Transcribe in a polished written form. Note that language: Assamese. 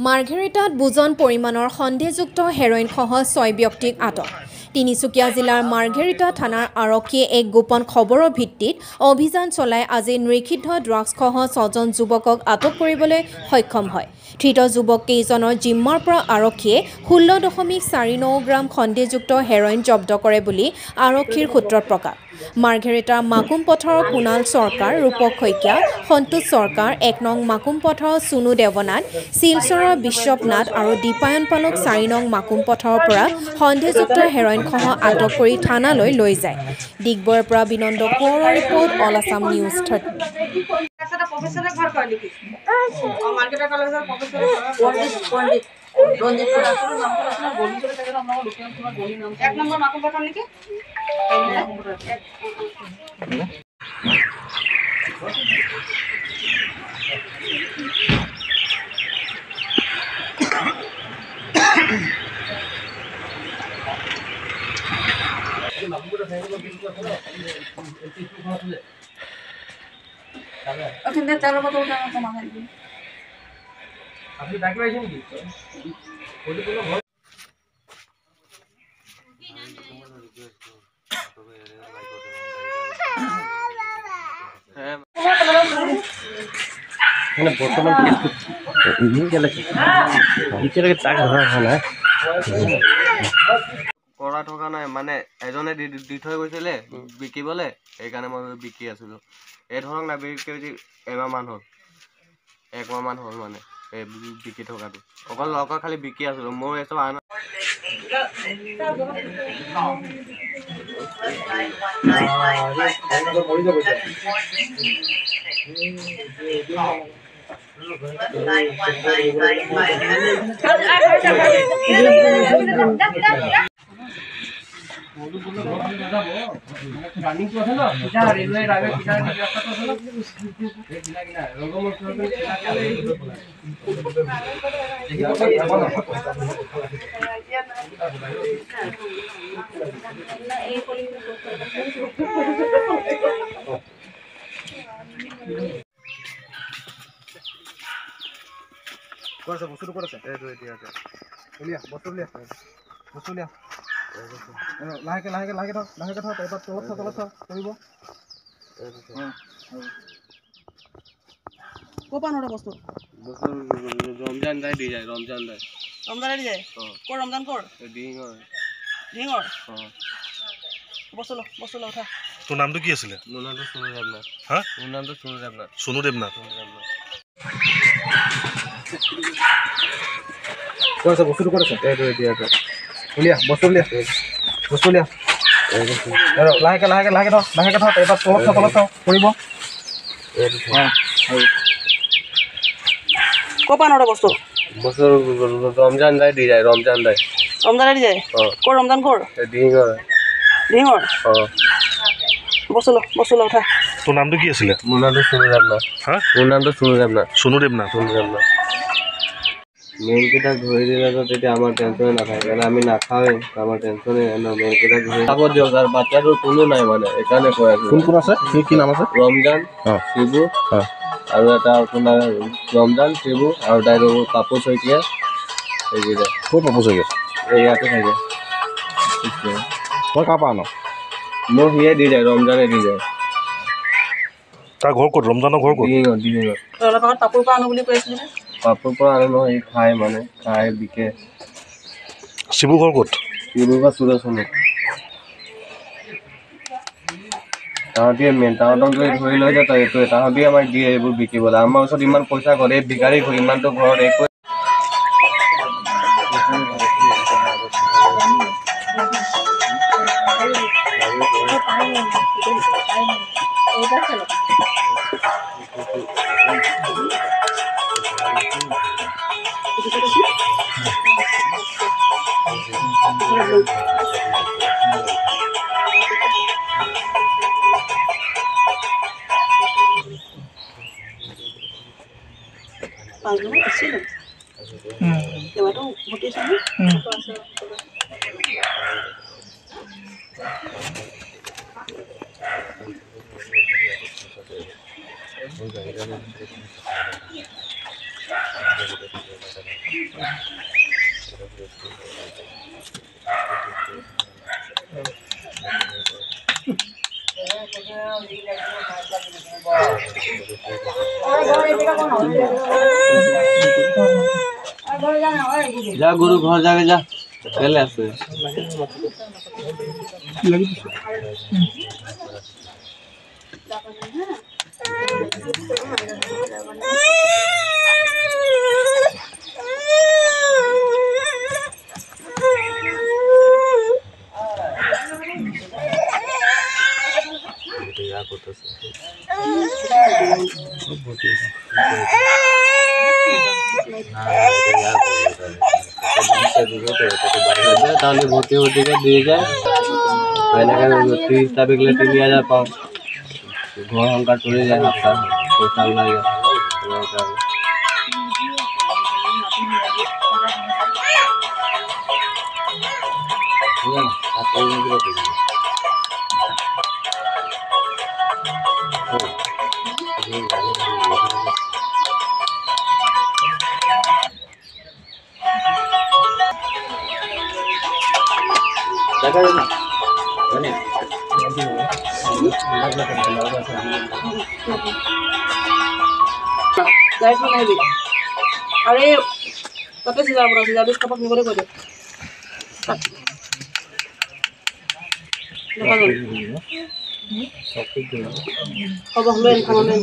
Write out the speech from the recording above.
মাৰ্ঘেৰিটাত বুজন পৰিমাণৰ সন্দেহযুক্ত হেৰইনসহ 6 ব্যক্তিক আটক তিনিচুকীয়া জিলাৰ মাৰ্ঘেৰিটা থানাৰ আৰক্ষীয়ে এক গোপন খবৰৰ ভিত্তিত অভিযান চলাই আজি নিষিদ্ধ ড্ৰাগছসহ 6জন যুৱকক আটক কৰিবলৈ সক্ষম হয় ধৃত যুৱক কেইজনৰ জিম্মাৰ পৰা আৰক্ষীয়ে 16.49 গ্ৰাম সন্দেহযুক্ত হেৰইন জব্দ কৰে বুলি আৰক্ষীৰ সূত্ৰত প্ৰকাশ মাৰ্ঘেৰিটাৰ মাকুম পথাৰৰ কুণাল চৰকাৰ ৰূপক শইকীয়া সন্তোষ চৰকাৰ 1 নং মাকুম পথাৰৰ সুনু দেৱনাথ শিলচৰৰ বিশ্বপনাথ আৰু দীপায়ন পালক 4 নং মাকুম পথাৰৰ পৰা সন্দেহযুক্ত হেৰইনসহ আটক কৰি থানালৈ লৈ যায় ডিগবৈৰ পৰা বিনন্দ কোঁৱৰৰ ৰিপৰ্ট অল আছাম নিউজ 30 এক নম্বৰ মাকুম পথাৰ নেকি ওখানে চারো কত টাকা কমা হয় আপনি ডাকি আইছেন কি ওই কোনো ঘর মানে বর্তমান কি গেলে ইতিয়ালৈকে তাক ধৰা হোৱা নাই কৰা থকা নাই মানে এজনে দি থৈ গৈছিলে বিকিবলে সেইকাৰণে মই বিকি আছিলো এই ধৰক না বিকি এমাহ মান হ'ল 1 মাহ মান হ'ল মানে এই বিকি থকাটো অকল লগৰ খালি বিকি আছিলো মই এসব আন রানিং তো আছে না এটা রেলওয়ে রাগে কিনা রাস্তা তো আছে না কিনা কিনা রঙ্গমঞ্চ কোন বস্তু কোন আছে এইটো এতিয়া আছে উলিয়া বস্তু উলিয়া বস্তু উলিয়া লাহেকে লাহেকে লাহেকে থ এবাৰ তলত কৰিব কোপা নৰে বস্তু ৰমজান দাই দি যায় ৰমজান দাই দি যায় কোন ৰমজান কোৰ ঢিঙৰ বস্তু ল উঠা তোৰ নামটো কি আছিল মোৰ নামটো সুনু দেৱনাথ হা মোৰ নামটো সুনু দেৱনাথ কোন আছে বস্তুটো কোন আছে এইটো এতিয়া আছে উলিয়া বস্তু উলিয়া লাহেকে লাহেকে লাহেকে থ এবাৰ তলত কৰিব কোপা নৰে বস্তু ৰমজান দাই দি যায় ৰমজান দাই দি যায় কোন ৰমজান কোৰ ঢিঙৰ বস্তু ল উঠা তোৰ নামটো কি আছিল মোৰ নামটো সুনু দেৱনাথ হা মোৰ নামটো সুনু দেৱনাথ মেইনকেইটাক ধৰি দিলেতো তেতিয়া আমাৰ টেনশ্যনে নাথাকে কাৰণ আমি নাখাওঁৱেই আমাৰ টেনশ্যনে মেইনকেইটাক ধৰি চাব দিয়ক আৰু বাচ্চাটোৰ কোনো নাই মানে সেইকাৰণে কৈ আছোঁ কোন আছে কি নাম আছে ৰমজান শিবু আৰু এটা আপোনাৰ ৰমজান শিবু আৰু ডাইৰেক্ট পাপু শইকীয়া এইকেইটা ক'ত পাব চাগে এই ইয়াতে থাকে তই কাৰ পৰা আন মোক সিয়ে দি যায় ৰমজানে দি যায় তাৰ ঘৰ ক'ত ৰমজানৰ ঘৰ ক'ত অলপ আগত পাপুৰ পৰা আনো বুলি কৈ আছিলে পাপুৰ পৰা আনো নহয় সি খাই বিকে শিবু ঘৰ ক'ত শিবু বা সুৰচনে তাহাঁতিয়ে মেইন তাহাঁতক যদি ধৰি লৈ যায় তই এইটোৱে তাহাঁতি আমাক দিয়ে এইবোৰ বিকিবলৈ আমাৰ ওচৰত ইমান পইচা কৰে এই ভিকাৰী ইমানটো ঘৰত একো যা গুরু ঘর যাবে যা চলে আসবে তাহলে ভর্তি ভর্তিকে দিয়ে যায় ভর্তি হিসাবে গেলে 3000 পাও ঘর সংখ্যা চলে যায় হাতটা পয়সা ওলাই যায় দেখা যায় না জানি লাইট নাই দি আরে কত সিজা বড় সিজা বেশ কাপড় নিয়ে করে দেখা যাবে খবর মেন খামেন